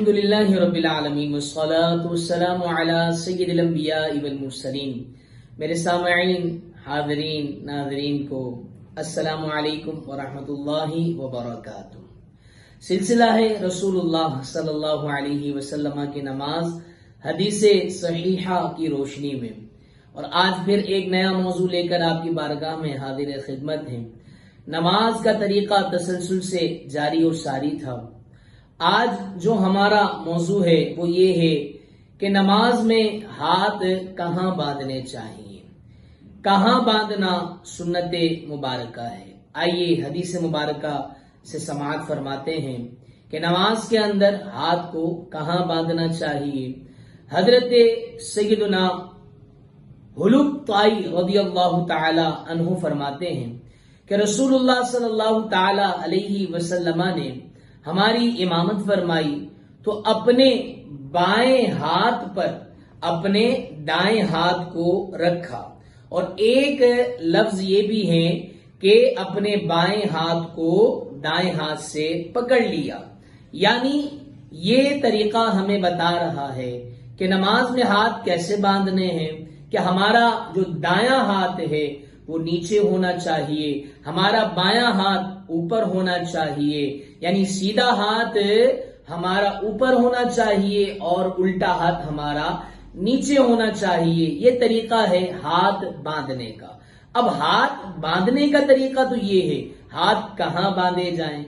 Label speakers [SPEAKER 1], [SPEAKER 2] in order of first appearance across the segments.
[SPEAKER 1] الحمدللہ رب العالمین والصلاة والسلام علی سید الانبیاء والمرسلین۔ میرے سامعین، حاضرین، ناظرین کو السلام علیکم ورحمۃ اللہ وبرکاتہ۔ سلسلہ ہے رسول اللہ صلی اللہ علیہ وسلم کی نماز حدیث صحیحہ کی روشنی میں، اور آج پھر ایک نیا موضوع لے کر آپ کی بارگاہ میں حاضر خدمت ہیں۔ نماز کا طریقہ تسلسل سے جاری اور ساری تھا۔ آج جو ہمارا موضوع ہے وہ یہ ہے کہ نماز میں ہاتھ کہاں باندھنے چاہیے، کہاں باندھنا سنت مبارکہ ہے۔ آئیے حدیث مبارکہ سے سماعت فرماتے ہیں کہ نماز کے اندر ہاتھ کو کہاں باندھنا چاہیے۔ حضرت سیدنا حلب طائی رضی اللہ تعالی عنہ فرماتے ہیں کہ رسول اللہ صلی اللہ تعالی علیہ وسلم نے ہماری امامت فرمائی تو اپنے بائیں ہاتھ پر اپنے دائیں ہاتھ کو رکھا، اور ایک لفظ یہ بھی ہے کہ اپنے بائیں ہاتھ کو دائیں ہاتھ سے پکڑ لیا۔ یعنی یہ طریقہ ہمیں بتا رہا ہے کہ نماز میں ہاتھ کیسے باندھنے ہیں، کہ ہمارا جو دایاں ہاتھ ہے وہ نیچے ہونا چاہیے، ہمارا بایاں ہاتھ اوپر ہونا چاہیے، یعنی سیدھا ہاتھ ہمارا اوپر ہونا چاہیے اور الٹا ہاتھ ہمارا نیچے ہونا چاہیے۔ یہ طریقہ ہے ہاتھ باندھنے کا۔ اب ہاتھ باندھنے کا طریقہ تو یہ ہے، ہاتھ کہاں باندھے جائیں،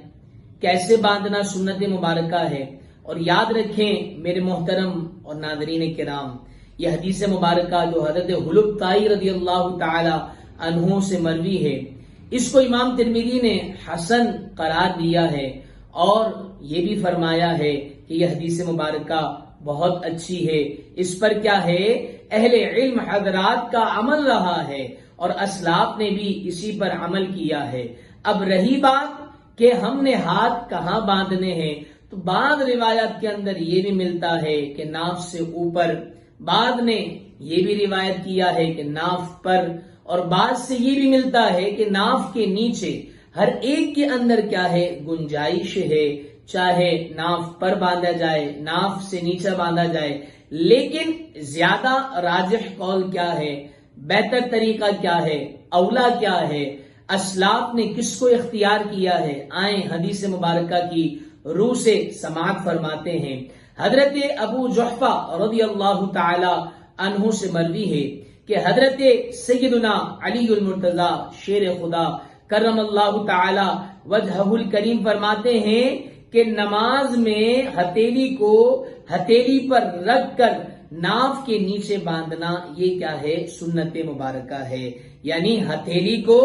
[SPEAKER 1] کیسے باندھنا سنت مبارکہ ہے۔ اور یاد رکھیں میرے محترم اور ناظرین کرام، یہ حدیث مبارکہ جو حضرت حلب طائی رضی اللہ تعالی عنہ سے مروی ہے، اس کو امام ترمذی نے حسن قرار دیا ہے، اور یہ بھی فرمایا ہے کہ یہ حدیث مبارکہ بہت اچھی ہے، اس پر کیا ہے اہل علم حضرات کا عمل رہا ہے، اور اسلاف نے بھی اسی پر عمل کیا ہے۔ اب رہی بات کہ ہم نے ہاتھ کہاں باندھنے ہیں، تو بعض روایت کے اندر یہ بھی ملتا ہے کہ ناف سے اوپر، بعض نے یہ بھی روایت کیا ہے کہ ناف پر، اور بعض سے یہ بھی ملتا ہے کہ ناف کے نیچے۔ ہر ایک کے اندر کیا ہے گنجائش ہے، چاہے ناف پر باندھا جائے، ناف سے نیچے باندھا جائے، لیکن زیادہ راجح قول کیا ہے، بہتر طریقہ کیا ہے، اولا کیا ہے، اسلاف نے کس کو اختیار کیا ہے، آئیں حدیث مبارکہ کی روح سے سماعت فرماتے ہیں۔ حضرت ابو جحفہ رضی اللہ تعالی عنہ سے مروی ہے کہ حضرت سیدنا علی المرتضی شیر خدا کرم اللہ تعالی وجہہ الکریم فرماتے ہیں کہ نماز میں ہتھیلی کو ہتھیلی پر رکھ کر ناف کے نیچے باندھنا یہ کیا ہے سنت مبارکہ ہے۔ یعنی ہتھیلی کو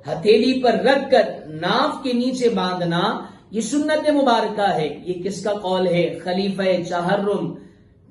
[SPEAKER 1] ہتھیلی پر رکھ کر ناف کے نیچے باندھنا یہ سنت مبارکہ ہے۔ یہ کس کا قول ہے؟ خلیفہ چہرم،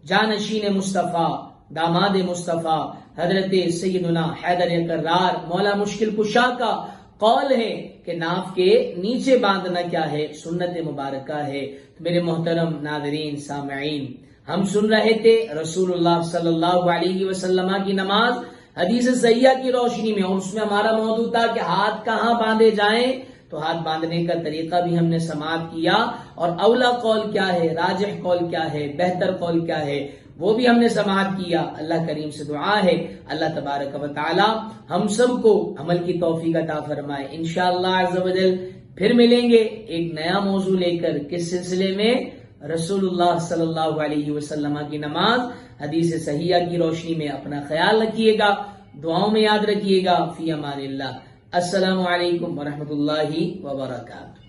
[SPEAKER 1] جانشین مصطفیٰ، داماد مصطفیٰ حضرت سیدنا حیدر کرار مولا مشکل کشا کا قول ہے کہ ناف کے نیچے باندھنا کیا ہے سنت مبارکہ ہے۔ میرے محترم ناظرین سامعین، ہم سن رہے تھے رسول اللہ صلی اللہ علیہ وسلم کی نماز حدیث صحیحہ کی روشنی میں، اور اس میں ہمارا موضوع تھا کہ ہاتھ کہاں باندھے جائیں، تو ہاتھ باندھنے کا طریقہ بھی ہم نے سماعت کیا، اور اولا قول کیا ہے، راجح قول کیا ہے، بہتر قول کیا ہے، وہ بھی ہم نے سماعت کیا۔ اللہ کریم سے دعا ہے اللہ تبارک و تعالی ہم سب کو عمل کی توفیق عطا فرمائے۔ انشاءاللہ عز و جل پھر ملیں گے ایک نیا موضوع لے کر، کس سلسلے میں؟ رسول اللہ صلی اللہ علیہ وسلم کی نماز حدیث صحیحہ کی روشنی میں۔ اپنا خیال رکھیے گا، دعاؤں میں یاد رکھیے گا۔ فی امان اللہ۔ السلام علیکم ورحمۃ اللہ وبرکاتہ۔